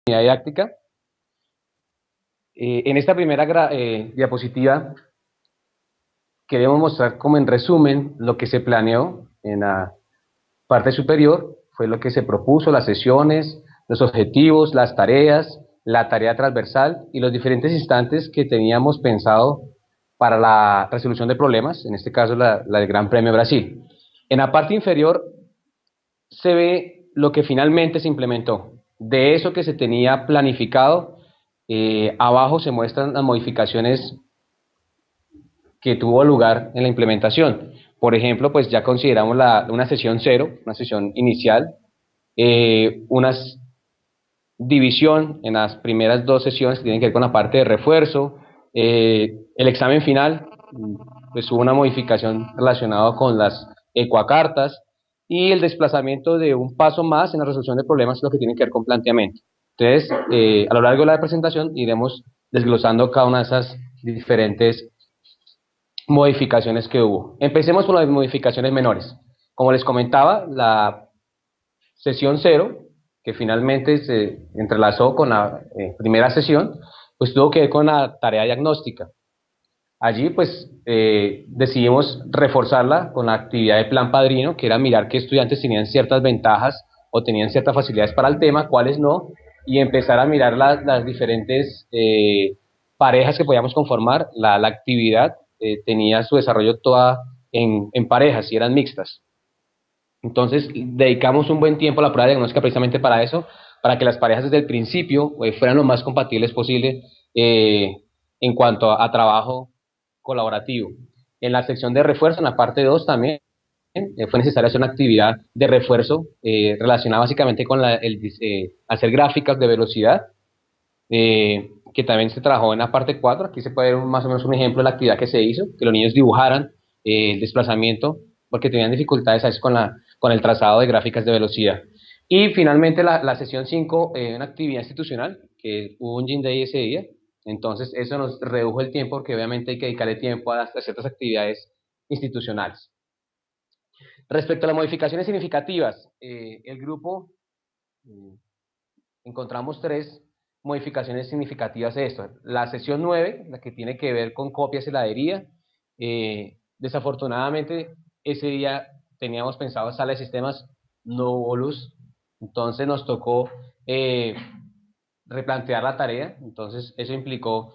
didáctica. En esta primera diapositiva queremos mostrar como en resumen lo que se planeó en la parte superior, fue lo que se propuso, las sesiones, los objetivos, las tareas, la tarea transversal y los diferentes instantes que teníamos pensado para la resolución de problemas, en este caso la del Gran Premio Brasil. En la parte inferior se ve lo que finalmente se implementó. De eso que se tenía planificado, abajo se muestran las modificaciones que tuvo lugar en la implementación. Por ejemplo, pues ya consideramos una sesión cero, una sesión inicial, una división en las primeras dos sesiones que tienen que ver con la parte de refuerzo, el examen final, pues hubo una modificación relacionada con las ecuacartas y el desplazamiento de un paso más en la resolución de problemas, lo que tiene que ver con planteamiento. Entonces, a lo largo de la presentación iremos desglosando cada una de esas diferentes modificaciones que hubo. Empecemos por las modificaciones menores. Como les comentaba, la sesión cero, que finalmente se entrelazó con la primera sesión, pues tuvo que ver con la tarea diagnóstica. Allí pues decidimos reforzarla con la actividad de plan padrino, que era mirar qué estudiantes tenían ciertas ventajas o tenían ciertas facilidades para el tema, cuáles no, y empezar a mirar las diferentes parejas que podíamos conformar. La actividad tenía su desarrollo toda en parejas y eran mixtas. Entonces dedicamos un buen tiempo a la prueba diagnóstica precisamente para eso, para que las parejas desde el principio fueran lo más compatibles posible en cuanto a trabajo colaborativo. En la sección de refuerzo, en la parte 2 también, fue necesario hacer una actividad de refuerzo relacionada básicamente con hacer gráficas de velocidad, que también se trabajó en la parte 4. Aquí se puede ver más o menos un ejemplo de la actividad que se hizo, que los niños dibujaran el desplazamiento, porque tenían dificultades a veces con el trazado de gráficas de velocidad. Y finalmente la sesión 5, una actividad institucional, que hubo un Gym Day ese día, entonces eso nos redujo el tiempo, porque obviamente hay que dedicarle tiempo a ciertas actividades institucionales. Respecto a las modificaciones significativas, el grupo, encontramos tres modificaciones significativas de esto. La sesión 9, la que tiene que ver con copias y heladería, desafortunadamente ese día teníamos pensado sala de sistemas, no hubo luz, entonces nos tocó replantear la tarea. Entonces eso implicó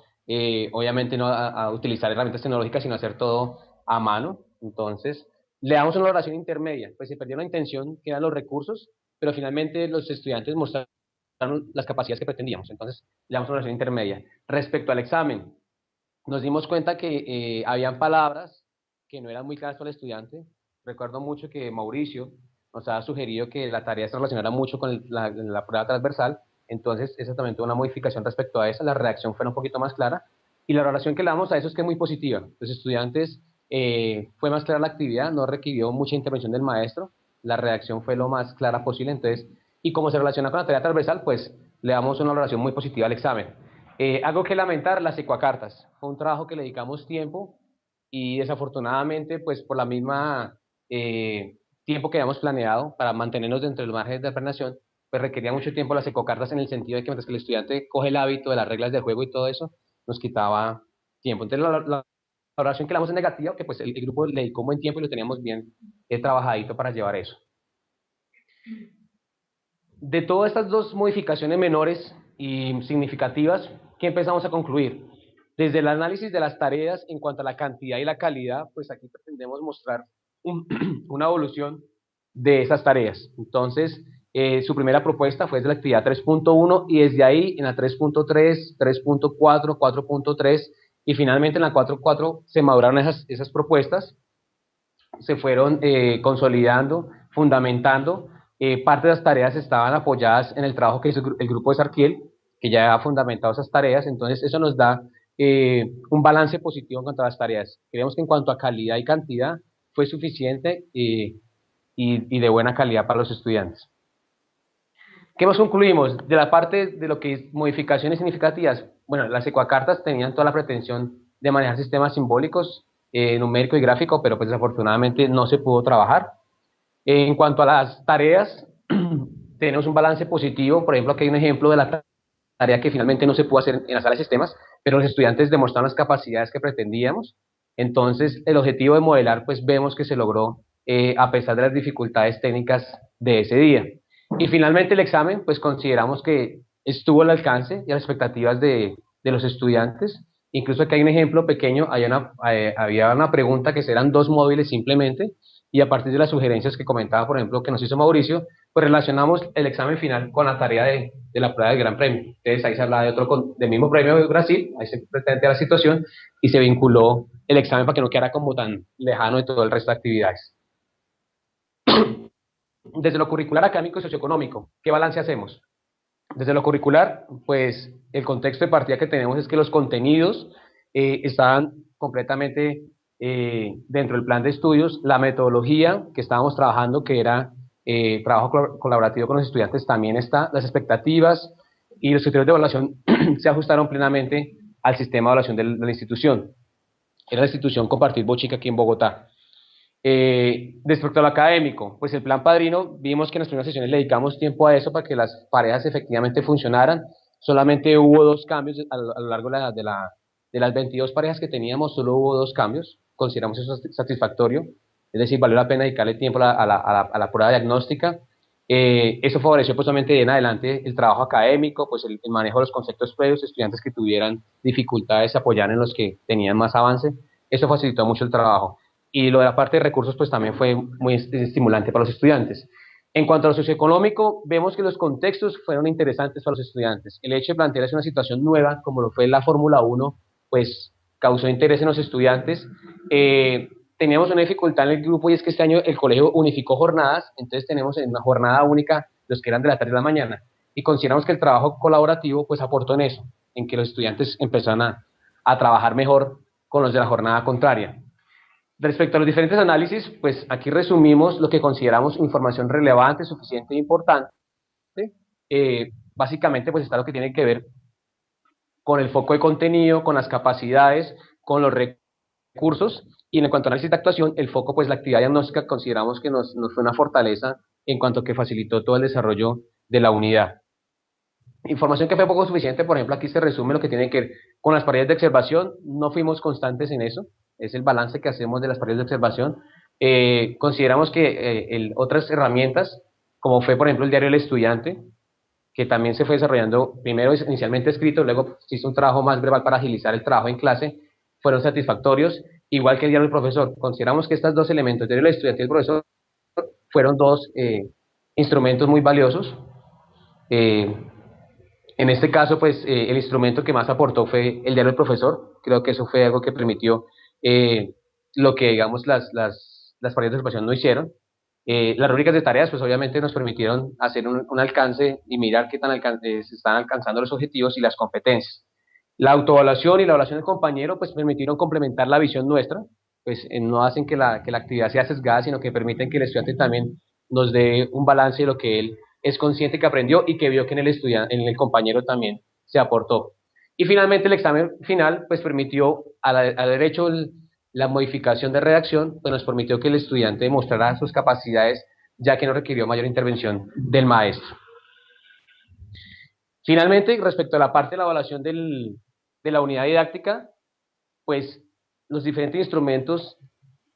obviamente no a utilizar herramientas tecnológicas, sino hacer todo a mano. Entonces le damos una valoración intermedia, pues se perdió la intención que eran los recursos, pero finalmente los estudiantes mostraron las capacidades que pretendíamos. Entonces le damos una valoración intermedia. Respecto al examen, nos dimos cuenta que habían palabras que no eran muy claras para el estudiante. Recuerdo mucho que Mauricio nos ha sugerido que la tarea se relacionara mucho con la prueba transversal. Entonces esa también tuvo una modificación respecto a esa. La redacción fue un poquito más clara y la relación que le damos a eso es que es muy positiva. Los estudiantes, fue más clara la actividad, no requirió mucha intervención del maestro, la redacción fue lo más clara posible. Entonces, y como se relaciona con la tarea transversal, pues le damos una relación muy positiva al examen. Algo que lamentar, las ecuacartas. Fue un trabajo que le dedicamos tiempo y desafortunadamente, pues por la misma tiempo que habíamos planeado para mantenernos dentro de los márgenes de planeación, pues requería mucho tiempo las ecocartas, en el sentido de que mientras que el estudiante coge el hábito de las reglas del juego y todo eso, nos quitaba tiempo. Entonces la valoración que le damos es negativa, que pues el grupo le dedicó un buen tiempo y lo teníamos bien trabajadito para llevar eso. De todas estas dos modificaciones menores y significativas, ¿qué empezamos a concluir? Desde el análisis de las tareas en cuanto a la cantidad y la calidad, pues aquí pretendemos mostrar una evolución de esas tareas. Entonces, su primera propuesta fue de la actividad 3.1 y desde ahí en la 3.3, 3.4, 4.3 y finalmente en la 4.4 se maduraron esas propuestas, se fueron consolidando, fundamentando. Parte de las tareas estaban apoyadas en el trabajo que hizo el grupo de Sarkiel, que ya ha fundamentado esas tareas. Entonces eso nos da un balance positivo en cuanto a las tareas. Creemos que en cuanto a calidad y cantidad fue suficiente y de buena calidad para los estudiantes. ¿Qué más concluimos? De la parte de lo que es modificaciones significativas, bueno, las ecuacartas tenían toda la pretensión de manejar sistemas simbólicos, numérico y gráfico, pero pues desafortunadamente no se pudo trabajar. En cuanto a las tareas, tenemos un balance positivo. Por ejemplo, aquí hay un ejemplo de la tarea que finalmente no se pudo hacer en la sala de sistemas, pero los estudiantes demostraron las capacidades que pretendíamos. Entonces, el objetivo de modelar, pues vemos que se logró a pesar de las dificultades técnicas de ese día. Y finalmente el examen, pues consideramos que estuvo al alcance y a las expectativas de los estudiantes. Incluso aquí hay un ejemplo pequeño, había una pregunta que eran 2 móviles simplemente, y a partir de las sugerencias que comentaba, por ejemplo, que nos hizo Mauricio, pues relacionamos el examen final con la tarea de la prueba del Gran Premio. Entonces ahí se hablaba de del mismo premio de Brasil, ahí se pretende la situación, y se vinculó el examen para que no quedara como tan lejano de todo el resto de actividades. Desde lo curricular, académico y socioeconómico, ¿qué balance hacemos? Desde lo curricular, pues el contexto de partida que tenemos es que los contenidos estaban completamente dentro del plan de estudios, la metodología que estábamos trabajando, que era trabajo colaborativo con los estudiantes, también está, las expectativas y los criterios de evaluación se ajustaron plenamente al sistema de evaluación de la institución. Era la institución Compartir Bochica aquí en Bogotá. Respecto a lo académico, pues el plan padrino, vimos que en las primeras sesiones le dedicamos tiempo a eso para que las parejas efectivamente funcionaran. Solamente hubo 2 cambios a lo largo de las 22 parejas que teníamos, solo hubo 2 cambios. Consideramos eso satisfactorio, es decir, valió la pena dedicarle tiempo a la prueba diagnóstica. Eso favoreció pues solamente de en adelante el trabajo académico, pues el manejo de los conceptos previos, estudiantes que tuvieran dificultades se apoyaran en los que tenían más avance. Eso facilitó mucho el trabajo. Y lo de la parte de recursos pues también fue muy estimulante para los estudiantes. En cuanto a lo socioeconómico, vemos que los contextos fueron interesantes para los estudiantes. El hecho de plantearse una situación nueva, como lo fue la Fórmula 1, pues causó interés en los estudiantes. Teníamos una dificultad en el grupo y es que este año el colegio unificó jornadas, entonces tenemos en una jornada única los que eran de la tarde de la mañana. Y consideramos que el trabajo colaborativo pues aportó en eso, en que los estudiantes empezaron a trabajar mejor con los de la jornada contraria. Respecto a los diferentes análisis, pues aquí resumimos lo que consideramos información relevante, suficiente e importante. Básicamente, pues está lo que tiene que ver con el foco de contenido, con las capacidades, con los recursos, y en cuanto a análisis de actuación, el foco, pues la actividad diagnóstica consideramos que nos fue una fortaleza en cuanto que facilitó todo el desarrollo de la unidad. Información que fue poco suficiente, por ejemplo, aquí se resume lo que tiene que ver con las paredes de observación, no fuimos constantes en eso, es el balance que hacemos de las paredes de observación. Consideramos que otras herramientas, como fue por ejemplo el diario del estudiante, que también se fue desarrollando, primero inicialmente escrito, luego se hizo un trabajo más verbal para agilizar el trabajo en clase, fueron satisfactorios, igual que el diario del profesor. Consideramos que estos 2 elementos, el diario del estudiante y el profesor, fueron 2 instrumentos muy valiosos. En este caso, pues el instrumento que más aportó fue el diario del profesor. Creo que eso fue algo que permitió lo que, digamos, las paredes de observación no hicieron. Las rúbricas de tareas, pues obviamente nos permitieron hacer un alcance y mirar qué tan se están alcanzando los objetivos y las competencias. La autoevaluación y la evaluación del compañero, pues permitieron complementar la visión nuestra, pues no hacen que la actividad sea sesgada, sino que permiten que el estudiante también nos dé un balance de lo que él es consciente que aprendió y que vio que en el estudiante, en el compañero también se aportó. Y finalmente el examen final pues permitió al derecho la modificación de redacción, pues nos permitió que el estudiante demostrara sus capacidades ya que no requirió mayor intervención del maestro. Finalmente, respecto a la parte de la evaluación de la unidad didáctica, pues los diferentes instrumentos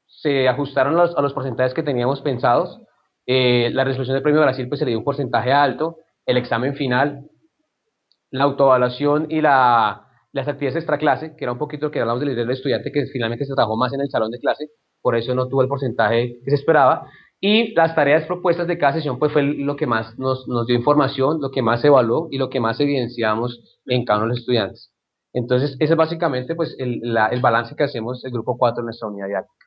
se ajustaron a los porcentajes que teníamos pensados. La resolución del premio Brasil pues se le dio un porcentaje alto, el examen final, la autoevaluación y las actividades extraclase, que era un poquito que hablamos del nivel del estudiante, que finalmente se trabajó más en el salón de clase, por eso no tuvo el porcentaje que se esperaba, y las tareas propuestas de cada sesión pues fue lo que más nos dio información, lo que más se evaluó y lo que más evidenciamos en cada uno de los estudiantes. Entonces, ese es básicamente pues el balance que hacemos el grupo 4 en nuestra unidad didáctica.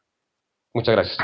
Muchas gracias.